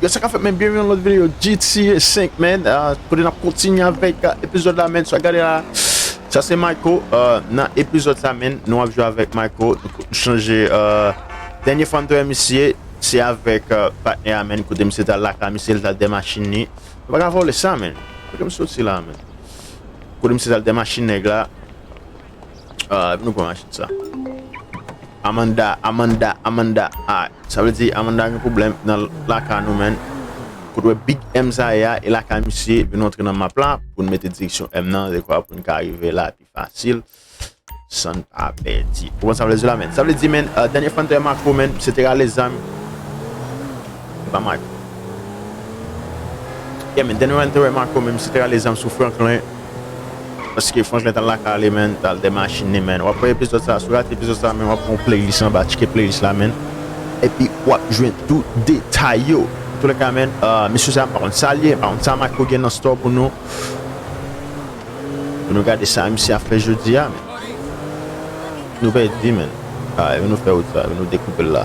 Yo, ça fait même bienvenue dans notre vidéo GTA 5, man. Pour nous continuer avec l'épisode là, man. So, regardez là. Ça, c'est Michael. Dans l'épisode ça, man, nous avons joué avec Michael. Nous changer. Dernière fois, nous avons misye. C'est avec patne, man. Côté misye, dans la misye, dans des machines. On va pas voler ça, man. Côté misye, c'est là, man. Côté misye, dans des machines, là. Nous pouvons acheter ça. Amanda. Ah, ça veut dire Amanda a un problème dans la canou, man. Pour le big M ça et la camisée venir entrer dans ma plan pour mettre direction M nan de quoi pour nous arriver là plus facile sans pas perdre. Comment ça veut dire là, man? Ça veut dire, man, dernière fois de Marco, man, c'était les amis. Pas Marco. Yeah, man, dernière fois de Marco, même c'était les amis sous Franklin. Parce que Franklin dans la calé, man, dans des machines, man. On va prendre l'épisode ça, sur l'épisode ça, man, on va prendre playlist en bas, checker playlist là, man. Et puis, on va jouer tout détail, yo. Tous les cas, man, monsieur ça, par contre, ça lié, par contre, ça m'a cogué dans le store pour nous. Pour nous regarder ça, monsieur a fait jeudi, man. Nous va être dit, man. Ah, il va nous faire autre ça, il va nous découper là.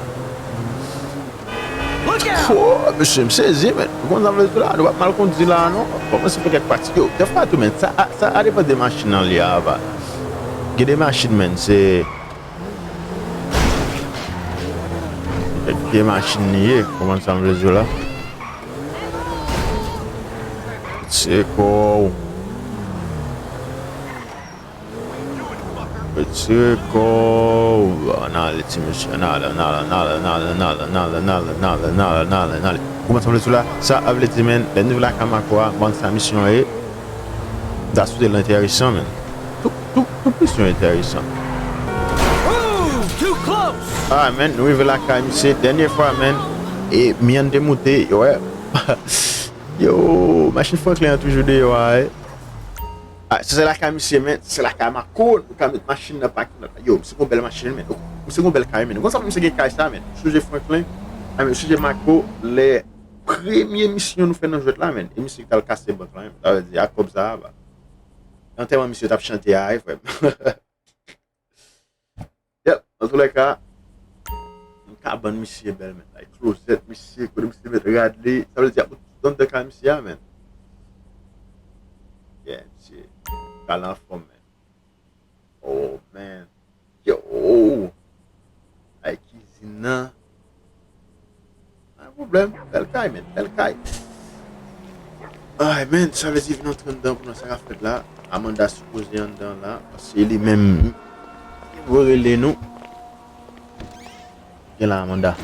Oh, monsieur, me saisit, man. Comment ça veut dire là? Nous va mal conduire là, non? Comment ça fait quelque partie? Yo, des fois, tout, man, ça dépend des machines en l'IA, bah. Il y a des machines, man, c'est. Des machines liées, comment ça veut dire là? C'est quoi? C'est quoi? Non, les petits monsieur, non. Comment ça veut dire là? Ça, avec les men, les nouvelles caméras, quoi, bon, sa mission est d'assurer l'intéressant, man. Tout mission intéressant. Ah, man, nous vivons la camisée, dernière fois, man, et m'y en démonté, ouais. Yo, machine Franklin a toujours dit, ouais. Ah, c'est la camisée, man, c'est la caméra cool, on peut mettre machine dans le pack. Yo, c'est une belle machine, man. C'est une belle caméra, man. Comment ça, c'est une caméra, man? Sujet Franklin, ah, mais sujet Marco, les premières missions nous faisons dans le jeu là, man. Et monsieur qui a le cassé, bon, quand même, ça veut dire, comme ça, bah. En termes, monsieur, t'as chanté à Rive, yep, dans tous les cas, bon misye belle, man. Like, closet, misye, quand misye met regarder, ça veut dire, dans de cas, misye, man. Yeah, misye. Galant forme, man. Oh, man. Yo. Ay, cuisine. Pas de problème. Belle caille, man. Belle caille. Ay, man, ça veut dire, venir entrer dedans pour nous, ça va faire là. Amanda supposé en dedans là, parce qu'il est même, il va relever nous. Viens là, Amanda.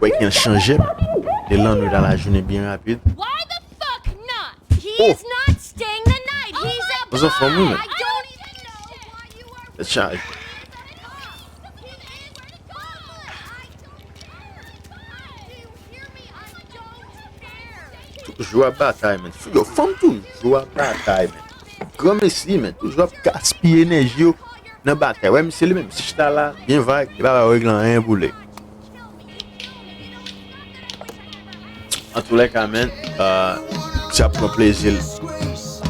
Ouais, qui a changé. Les langues dans la journée bien rapide. Why the fuck not? He's not staying the night. He's a What's up for me? I don't even know why you are. The child. Jouer à bataille, man. Yo, femme tout, jouer à bataille, man. Grand messie, man. Toujours gaspiller énergie dans la bataille. Ouais, mais c'est le même. Si je suis là, bien vague, il va régler un boulet. En tous les cas, man, ça prend plaisir.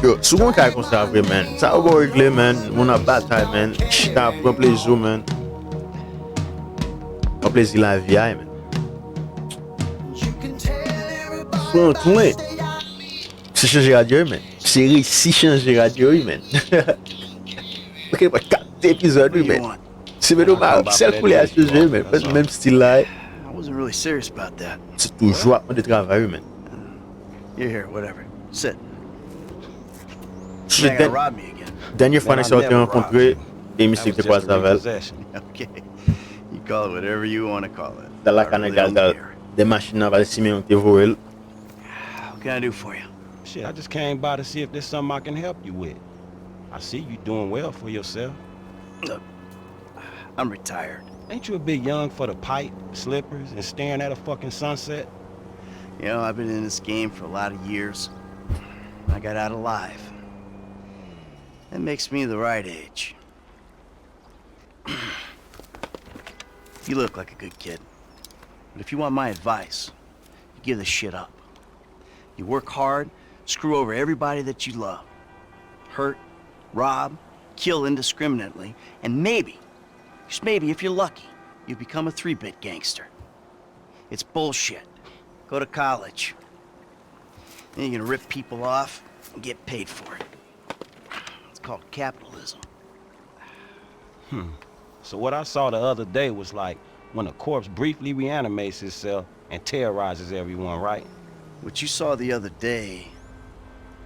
Yo, souvent quand on s'en va, man, ça va régler, man. On a bataille, man. Ça prend plaisir, man. Prend plaisir la vie, man. Franklin, c'est changer radio, man. C'est réussi changer radio, man. Ok, pas 4 épisodes, man. C'est même pas celle pour les changer, man. Pas le même style là. I wasn't really serious about that. C'est toujours de travail, man. You're here, whatever. Sit. Je You're gonna rob me again. dernière fois que j'ai rencontré, et monsieur qui croise avec Okay. You call it whatever you want to call it. dans la I really canne don't care. des machines à si on te voit. What can I do for you? Shit, I just came by to see if there's something I can help you with. I see you doing well for yourself. Look, I'm retired. Ain't you a bit young for the pipe, slippers, and staring at a fucking sunset? You know, I've been in this game for a lot of years. I got out alive. That makes me the right age. You look like a good kid. But if you want my advice, you give this shit up. You work hard, screw over everybody that you love. Hurt, rob, kill indiscriminately, and maybe Just maybe, if you're lucky, you become a 3-bit gangster. It's bullshit. Go to college. Then you're gonna rip people off and get paid for it. It's called capitalism. So what I saw the other day was like when a corpse briefly reanimates itself and terrorizes everyone, right? What you saw the other day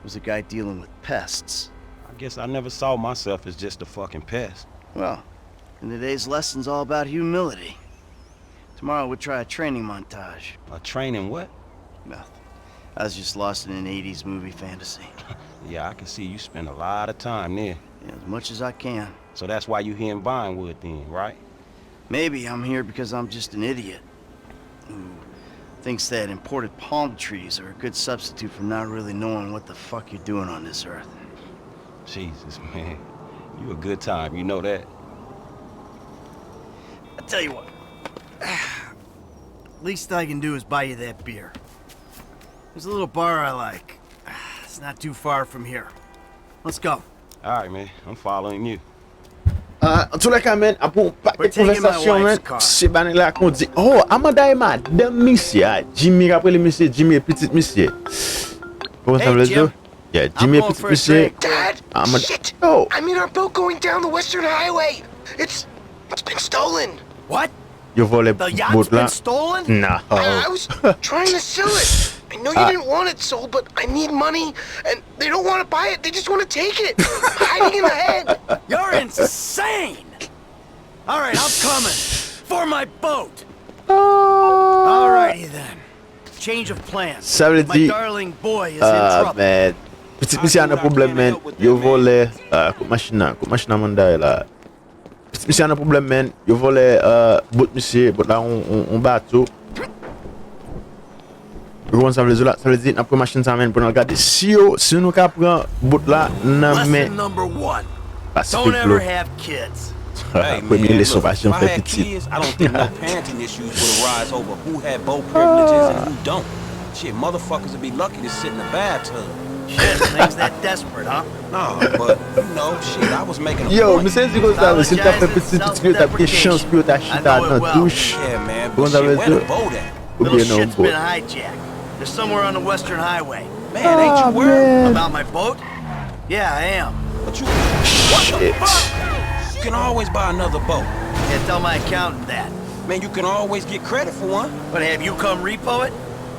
was a guy dealing with pests. I guess I never saw myself as just a fucking pest. Well, and today's lesson's all about humility. Tomorrow we'll try a training montage. A training what? Nothing. I was just lost in an 80s movie fantasy. Yeah, I can see you spend a lot of time there. Yeah, as much as I can. So that's why you here in Vinewood then, right? Maybe I'm here because I'm just an idiot who thinks that imported palm trees are a good substitute for not really knowing what the fuck you're doing on this earth. Jesus, man. You a good time, you know that? I tell you what. Least I can do is buy you that beer. There's a little bar I like. It's not too far from here. Let's go. All right, man. I'm following you. En tout cas, men, apou pa We're ke taking my konversasyon, wife's men, car. se banen la kon di, oh, amanda e madame misye, Jimmy rapre le misye, Jimmy e petit misye. Comment ça Hey, veut Jim. dire? Yeah, Jimmy e going petit for a misye. drink. Dad! Amanda, Shit! oh, I'm in our boat going down the Western Highway. It's been stolen. What? yo vole The yacht's boat la. been stolen? Nah. I was trying to sell it. I know you didn't want it sold, but I need money, and they don't want to buy it. They just want to take it. I'm hiding in the head. You're insane! All right, I'm coming. For my boat. Oh. Alrighty then. Change of plans. Ça veut My dire, darling boy is in trouble. men, petit misye an a problem, men, yo vole, kout machina amanda e la. Petit misye an a problem, men, yo vole, boat misye, boat la on bato. Yon sa vle zo la, sa vle di, nan pre machine sa men, pou nan gade, si nou ka pran boat la, nan men, Lesson number 1. Pacific Don't ever Blue. have kids. Hey, Premier man, leçon look, passion if I fait had petit. kids, I don't think no parenting issues would arise over who had both privileges and who don't. Shit, motherfuckers would be lucky to sit in the bathtub. Shit, things that desperate, huh? Nah, but, you know, shit, I was making a Yo, point. mi se di kon sa ve, si ta fe petit yo ta pye chans pou yo ta chita nan douche. Yeah, man, Kon but sa shit, ve where di, the boat at? ou Little bien nan shit's been boat. hijacked. They're somewhere on the Western Highway. Man, ain't you worried? man. About my boat? Yeah, I am. But you, what the Shit. fuck? You can always buy another boat. Can't tell my accountant that. Man, you can always get credit for one. But have you come repo it?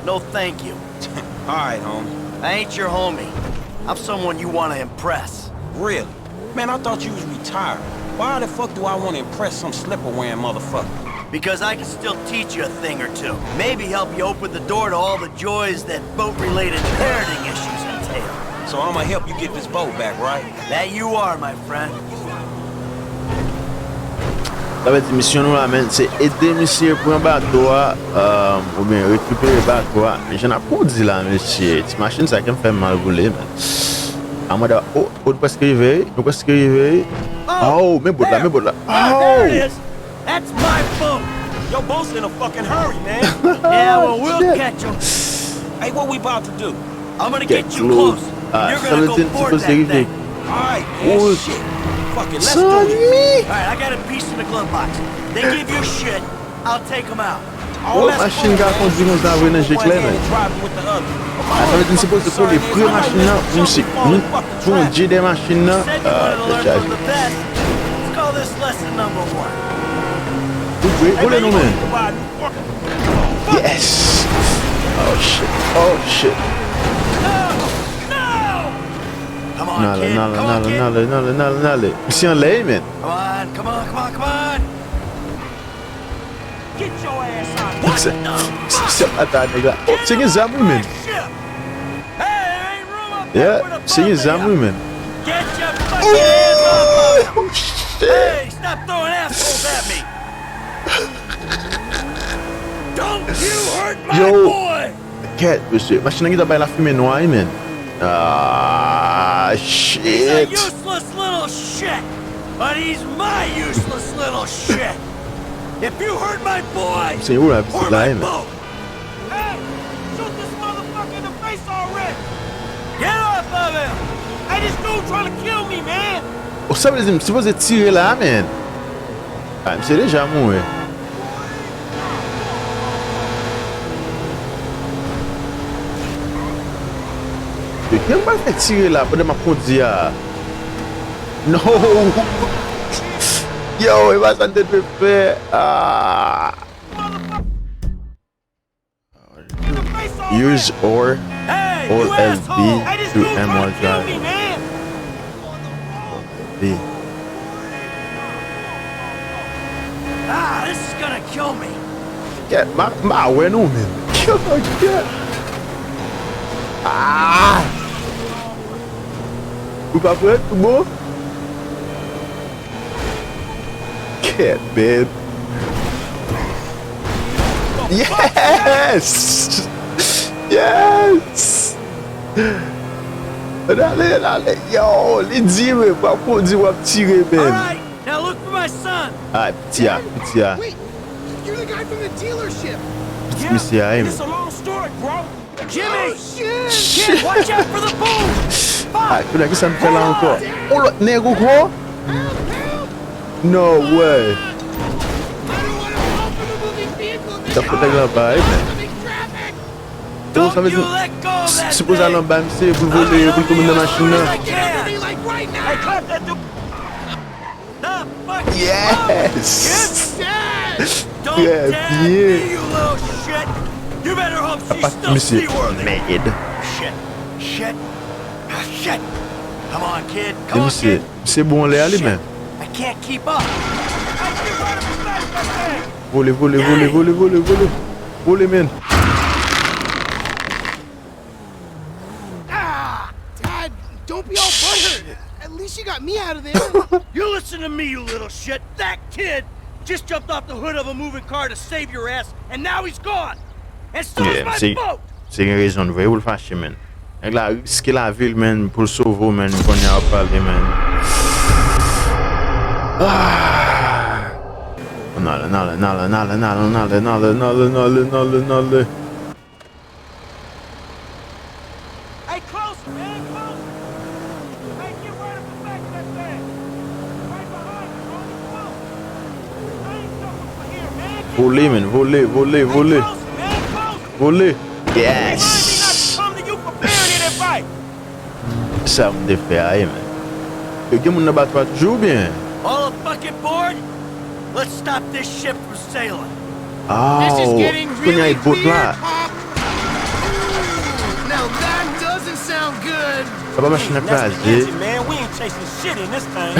No, thank you. All right, homie. I ain't your homie. I'm someone you want to impress. Really? Man, I thought you was retired. Why the fuck do I want to impress some slipper-wearing motherfucker? Because I can still teach you a thing or two. Maybe help you open the door to all the joys that boat-related parenting issues entail. So I'm gonna help you get this boat back, right? That you are, my friend. Sa ve di, misyon nou la men, se ede misye pran bato a, ou bien rekupere bato a, men jen ap kou di la misye, ti machine sa kem fè mal voule, men. Amada, oh, nou preske rive, Oh, men boat la, There Oh! it is. That's my boat. Your boat's in a fucking hurry, man. Yeah, well, we'll shit. catch him. Hey, what we about to do? I'm gonna Get get you close. close. Ah, You're gonna go 17 board supposed that to thing. rive. All right, man. Oh, Shit. Fuck it, let's Son do it. mi! All right, I got a piece in the glove box. They give you shit, I'll take them out. Oh, Oh, machine ga konduit nou sa vwe nan jek le, men. A sa ve di, se pose pou le pre machine nan, pou nou je de machine nan, Said you wanted to te learn chaje. from the best. Let's call this lesson number 1. Vole nou men. Yes! Oh shit, oh shit. Come on, kid. Come on, kid. Nale. Misi an ley, men. Come on. Get your ass out. Se pata neg la. Oh, se gen zamou, men. Hey, ain't room up there Yeah, for the se gen bump zamou, here. men. Get your fucking hands off Oh of shit. Hey, stop throwing assholes at me. Don't you hurt my Yo. boy. Ket, monsye. Machine nan ki ta bay la fume noy, men. Ah, He's a shit. useless little shit, but he's my useless little shit. If you hurt my boy, Se yon la or visi la, my men. boat, Hey, shoot this motherfucker in the face already. get off of him. Hey, this dude trying to kill me, man. O sa vle di, msi pose tire la, men. Ah, c'est déjà moué. Qui m'a fait tirer là pendant ma conduite? No! Yo, il va s'en te faire. Ah! Use or Alt LB to M1 drive. B. Ah, this is gonna kill me. Get my win on me. Get. Ah! Ou pas prêt, tout bon? Get, man. Yes! Yes! Allez, yo, les dire, pas pour dire ou tirer, man. Alright, now look for my son. Ah, petit A. Wait, you're the guy from the dealership. Misye, It's a long story, bro. Jimmy! Oh, shit! Kid, watch out for the boom! Ah, Fuck! qu'est-ce que ça me fait là encore? Oh, le nègre quoi? Help, help! No way. I don't want to help in a moving vehicle. Ça fait de la baille, man. Oncoming traffic! Donc, ça veut Don't you dire, let go of that suppose à thing! l'embam, c'est pour voler, pour commander la machine là. Like, get under me, like, right Hey, now! clap that dude! Stop fucking Yes! Dad! Don't Yeah, dab yeah. me, you little shit! You better hope she's Pas still monsieur seaworthy! made. Shit! Ah, shit! Come on, kid! Et Come on, monsieur, kid! c'est bon les aller, Shit. man. I can't keep up! Voler, man. Dad, don't be all butthurt. At least you got me out of there. You listen to me, you little shit! That kid just jumped off the hood of a moving car to save your ass, and now he's gone! And so is Yeah, my see. boat! C'est une raison de vrai ou le fâcher, man. Elle a risqué la ville, man, pour le sauver, man, qu'on y a parlé, man. Ah! Nale. Hey, close, man, close! Hey, get right up the back of that thing! Right behind you, on the boat! I ain't jumping for here, man! Get Voler, man, voler. Hey, close, man, close! Voler. Remind me Yes! not to come to you prepared in that fight! Ça me défait, aïe, man. Le game, on ne bat pas toujours bien. All fucking board? Let's stop this ship from sailing. Ah, This is getting qu'on y a really une boat weird, là. Pop. Now that doesn't sound good. Ça va machine à That's the placer. engine, man. We ain't chasing shit in this thing.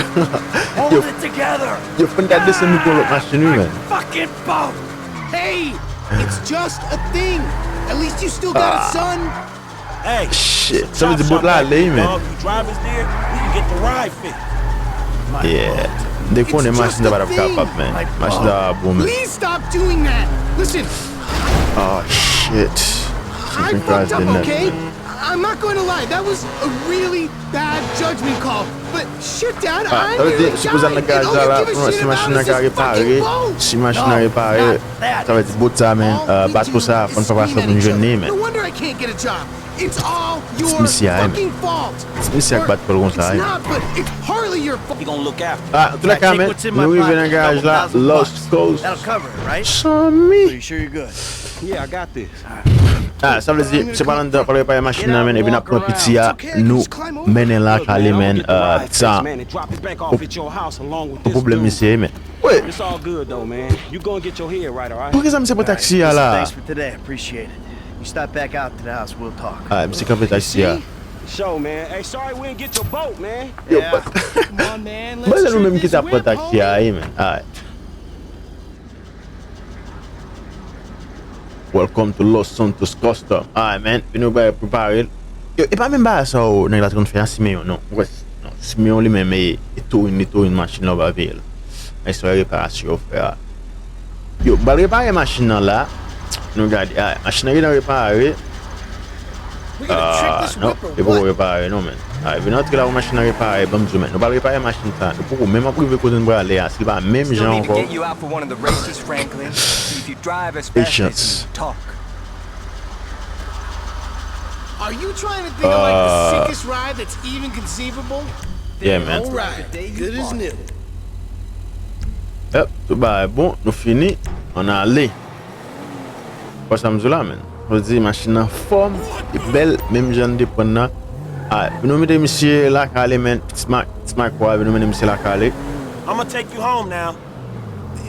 Hold Yo. it together. Yo, faut regarder ce micro l'autre machine, man. Fucking boat. Hey, it's just a thing. At least you still got a son. Hey, Shit, it's a ça veut chop dire boat shop là, back allez, there, man. dog. You drivers there, we can get the ride fixed. Yeah. Des fois, on est It's machine just de a pas thing. capable, man. Machine de boom, man. Please stop doing that. Listen, Oh, shit. I Something fucked crashed up, in there, okay? man. I'm not going to lie. That was a really bad judgment call. But shit, Dad, Ah, I'm ça veut nearly dire, supposé dying. le gaz And all là, you give a si shit machine about à is this fucking réparer, boat. si machine à réparer, ça va être bout de ça, man. Bateau ça, on ne peut pas se une journée, man. No wonder I can't get a job. It's all your misye, man. fucking fault. C'est misye qui bat pas le Or comme ça, it's hein. not, but it's partly your fault. He gonna look after. Ah, tout la Take caméra, what's in my nous pocket, arrivons dans le garage là, $2,000. Los Coast. That'll cover it, right? So You sure you're good? Yeah, I got this. Ah, ça veut dire, c'est pas l'endroit pour réparer la machine, man, et puis n'a pas petit à nous mener là, caler, man, ça, man, and drop it back off at your house along with au this problème dude. ici, mais. Ouais, It's all good though, man. You gonna get your head right, all right? pourquoi ça me c'est pas taxi Listen, là? thanks for today. Appreciate it. You stop back out to the house, we'll talk. Ah, c'est quand même taxi là. Show, man. Hey, sorry we didn't get your boat, man. Yo, Yeah. Come on, man. Moi, Let's c'est nous-mêmes shoot qui this t'a pas whip, taxi homie. là, man. Alright. Welcome to Los Santos Customs. Alright, man. Puis nous va préparer. Yo, et pas même pas ça, on a la train de faire 6 millions, non. Ouais, non, 6 millions lui-même, et tout une machine là, va ville. Mais c'est la réparation, frère. Yo, bah réparer la machine là, nous regardez, ah, machine là, réparer. We're gonna trick this Non, whip or il faut what? réparer, non, man. Ah, il vient là, la machine à réparer, bon, nous va réparer la machine là. Pour même après, il faut qu'on va aller, c'est pas même Still genre need to encore. get you out for one of the races, Franklin. If you drive as fast Patience. as you talk. Are you trying to think of like the sickest ride that's even conceivable? Yeah, man. All right, good as new. Hop, tout bah bon, nous fini, on a allé. Quoi ça me dit là, man? Je dis, machine en forme, et belle, même j'en ai prendre là. Ah, nous mettons monsieur lakay, man, petit Mike, quoi, nous mettons monsieur lakay. I'm gonna take you home now.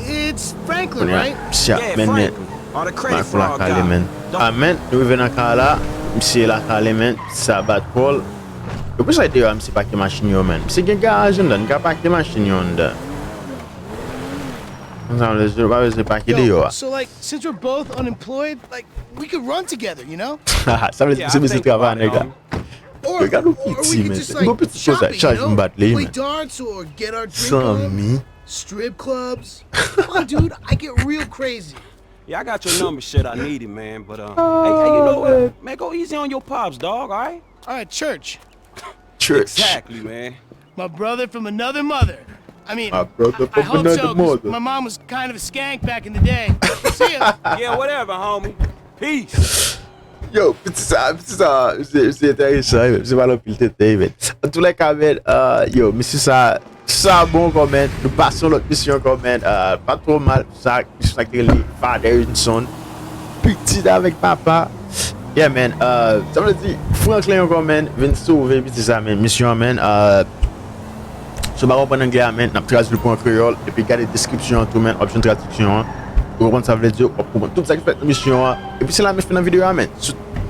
It's Franklin, right? Monsieur, Yeah, man, Franklin. Or the credit Mike fraud lakay, guy. man. Ah, man, nous revenons à là, monsieur lakay, man, ça bat Paul. Et puis ça a été, monsieur pas que machine, yo, man. C'est un garage, on donne, pas que machine, yo, Yo, so like, since we're both unemployed, like, we could run together, you know? Ça veut dire que c'est travail, les gars. Or Regarde le we petit, could man. just Bon like petit chose, shopping, charge you me know? battre les, Play man. darts or get our drink Sans on. me. Strip clubs. Come on, dude, I get real crazy. Yeah, I got your number, shit. I need it, man. But hey, you know what? Man, go easy on your pops, dog. All right? All right, church. Church. Exactly, man. My brother from another mother. I mean, My brother I from hope another so, 'cause mother. my mom was kind of a skank back in the day. See ya. Yeah, whatever, homie. Peace. Yo, c'est intéressant, c'est pas l'opile tête, man. En tous les cas, man, yo, monsieur ça bon quand même, nous passons l'autre mission quand même, pas trop mal, ça qui est les father and son, petit avec papa. Yeah, man, ça veut dire, Franklin quand même, vient sauver, petit ça, man, mission, man, je vais reprendre anglais, man, n'a traduit le point créole, et puis garder description, tout, man, option traduction, pour comprendre ça veut dire, pour tout ça qui fait la mission, et puis c'est là, mais fin la vidéo, man,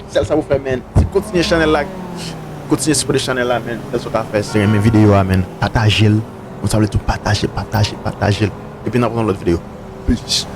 celle ça vous fait, man, c'est continuer channel là, continuer sur le channel là, man, c'est ce qu'on fait, c'est mes vidéos, man, partagez-le, on ça veut tout partager, et puis on apprend l'autre vidéo. Peace.